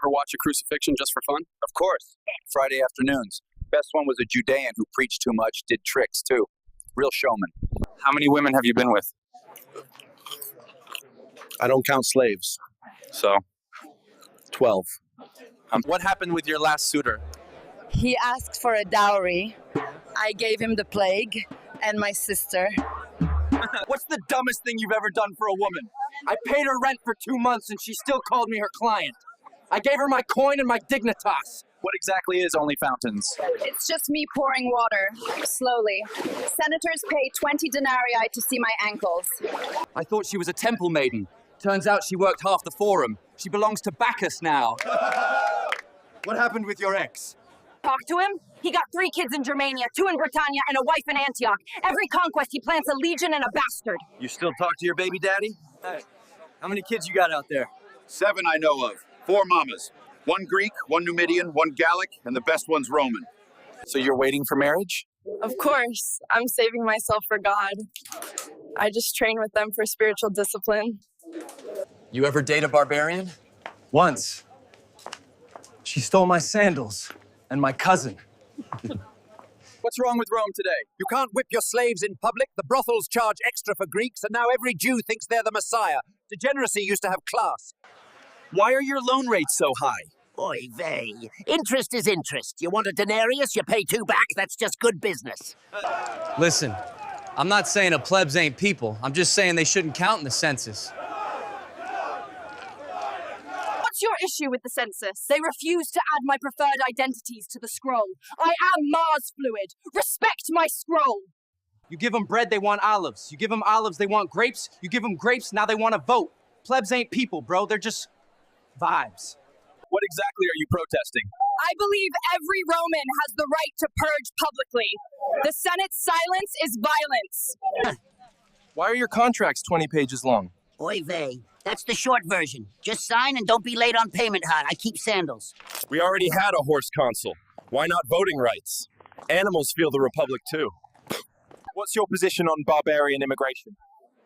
ever watch a crucifixion just for fun? Of course. Friday afternoons. Best one was a Judean who preached too much, did tricks too. Real showman. How many women have you been with? I don't count slaves. So, 12. what happened with your last suitor? He asked for a dowry. I gave him the plague and my sister. What's the dumbest thing you've ever done for a woman? I paid her rent for 2 months and she still called me her client. I gave her my coin and my dignitas. What exactly is OnlyFountains? It's just me pouring water, slowly. Senators pay 20 denarii to see my ankles. I thought she was a temple maiden. Turns out she worked half the forum. She belongs to Bacchus now. What happened with your ex? Talk to him? He got 3 kids in Germania, 2 in Britannia, and a wife in Antioch. Every conquest he plants a legion and a bastard. You still talk to your baby daddy? Hey, how many kids you got out there? 7 I know of. 4 mamas. 1 Greek, 1 Numidian, 1 Gallic, and the best one's Roman. So you're waiting for marriage? Of course. I'm saving myself for God. I just train with them for spiritual discipline. You ever date a barbarian? Once. She stole my sandals and my cousin. What's wrong with Rome today? You can't whip your slaves in public. The brothels charge extra for Greeks, and now every Jew thinks they're the Messiah. Degeneracy used to have class. Why are your loan rates so high? Oy vey. Interest is interest. You want a denarius, you pay 2 back. That's just good business. Listen, I'm not saying a plebs ain't people. I'm just saying they shouldn't count in the census. What's your issue with the census? They refuse to add my preferred identities to the scroll. I am Mars fluid. Respect my scroll. You give them bread, they want olives. You give them olives, they want grapes. You give them grapes, now they want to vote. Plebs ain't people, bro. They're just vibes. What exactly are you protesting? I believe every Roman has the right to purge publicly. The Senate's silence is violence. Why are your contracts 20 pages long? Oy vey. That's the short version. Just sign and don't be late on payment, hon. I keep sandals. We already had a horse consul. Why not voting rights? Animals feel the republic too. What's your position on barbarian immigration?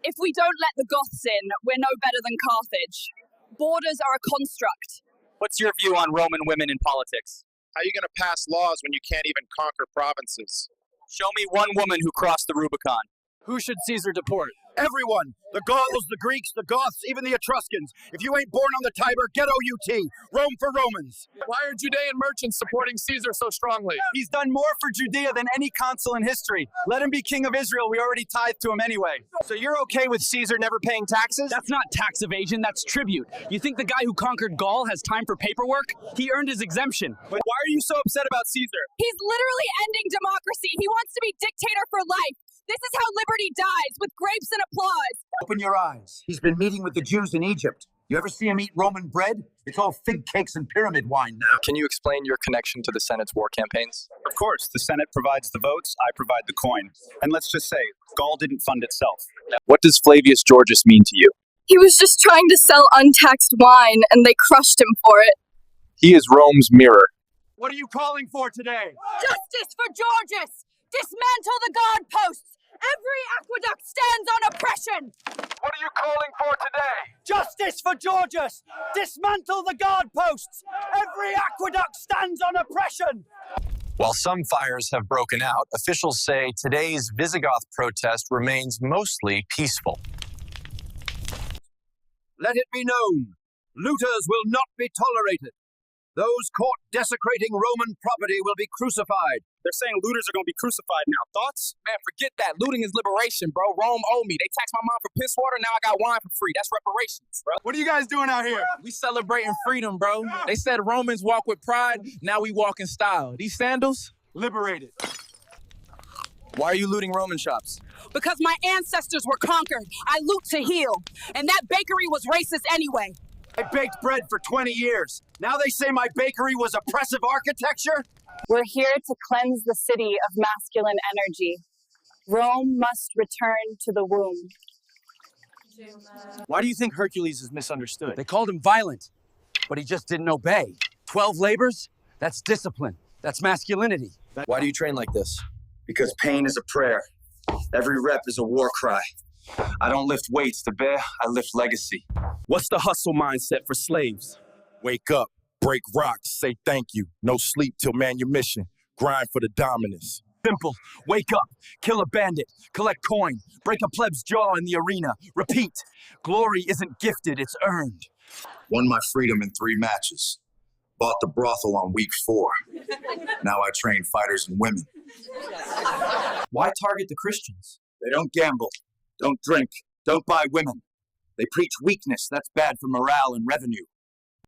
If we don't let the Goths in, we're no better than Carthage. Borders are a construct. What's your view on Roman women in politics? How are you going to pass laws when you can't even conquer provinces? Show me one woman who crossed the Rubicon. Who should Caesar deport? Everyone. The Gauls, the Greeks, the Goths, even the Etruscans. If you ain't born on the Tiber, get OUT. Rome for Romans. Why are Judean merchants supporting Caesar so strongly? He's done more for Judea than any consul in history. Let him be king of Israel. We already tithed to him anyway. So you're okay with Caesar never paying taxes? That's not tax evasion, that's tribute. You think the guy who conquered Gaul has time for paperwork? He earned his exemption. But why are you so upset about Caesar? He's literally ending democracy. He wants to be dictator for life. This is how liberty dies, with grapes and applause. Open your eyes. He's been meeting with the Jews in Egypt. You ever see him eat Roman bread? It's all fig cakes and pyramid wine now. Can you explain your connection to the Senate's war campaigns? Of course, the Senate provides the votes, I provide the coin. And let's just say, Gaul didn't fund itself. What does Flavius Georgius mean to you? He was just trying to sell untaxed wine, and they crushed him for it. He is Rome's mirror. What are you calling for today? Justice for Georgius! Dismantle the guard posts! Every aqueduct stands on oppression! What are you calling for today? Justice for Georgius! Dismantle the guard posts! Every aqueduct stands on oppression! While some fires have broken out, officials say today's Visigoth protest remains mostly peaceful. Let it be known, looters will not be tolerated. Those caught desecrating Roman property will be crucified. They're saying looters are going to be crucified now. Thoughts? Man, forget that. Looting is liberation, bro. Rome owed me. They taxed my mom for piss water. Now I got wine for free. That's reparations, bro. What are you guys doing out here? We celebrating freedom, bro. They said Romans walk with pride. Now we walk in style. These sandals? Liberated. Why are you looting Roman shops? Because my ancestors were conquered. I loot to heal. And that bakery was racist anyway. I baked bread for 20 years. Now they say my bakery was oppressive architecture? We're here to cleanse the city of masculine energy. Rome must return to the womb. Why do you think Hercules is misunderstood? They called him violent, But he just didn't obey. 12 labors? That's discipline. That's masculinity. Why do you train like this? Because pain is a prayer. Every rep is a war cry. I don't lift weights to bear, I lift legacy. What's the hustle mindset for slaves? Wake up. Break rocks, say thank you. No sleep till manumission. Grind for the dominance. Simple. Wake up, kill a bandit, collect coin, break a pleb's jaw in the arena. Repeat. Glory isn't gifted, it's earned. Won my freedom in 3 matches. Bought the brothel on week 4. Now I train fighters and women. Why target the Christians? They don't gamble, don't drink, don't buy women. They preach weakness, that's bad for morale and revenue.